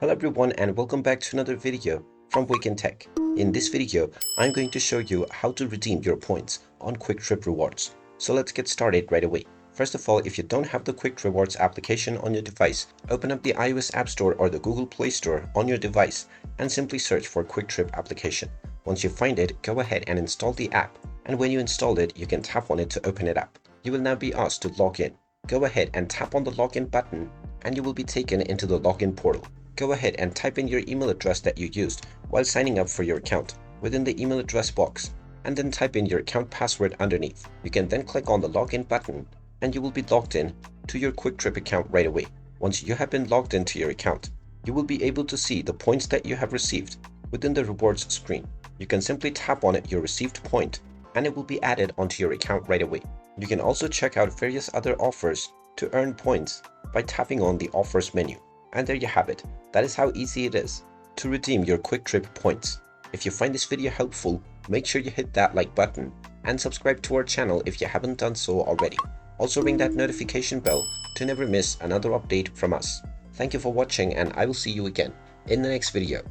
Hello everyone and welcome back to another video from Wake&Tech. In this video, I'm going to show you how to redeem your points on Kwik Trip rewards. So let's get started right away. First of all, if you don't have the Kwik Rewards application on your device, open up the iOS App Store or the Google Play Store on your device and simply search for Kwik Trip application. Once you find it, go ahead and install the app. And when you install it, you can tap on it to open it up. You will now be asked to log in. Go ahead and tap on the login button and you will be taken into the login portal. Go ahead and type in your email address that you used while signing up for your account within the email address box, and then type in your account password underneath. You can then click on the login button and you will be logged in to your Kwik Trip account right away. Once you have been logged into your account, you will be able to see the points that you have received within the rewards screen. You can simply tap on it, your received point, and it will be added onto your account right away. You can also check out various other offers to earn points by tapping on the offers menu. And there you have it. That is how easy it is to redeem your Kwik Trip points. If you find this video helpful, make sure you hit that like button and subscribe to our channel if you haven't done so already. Also ring that notification bell to never miss another update from us. Thank you for watching and I will see you again in the next video.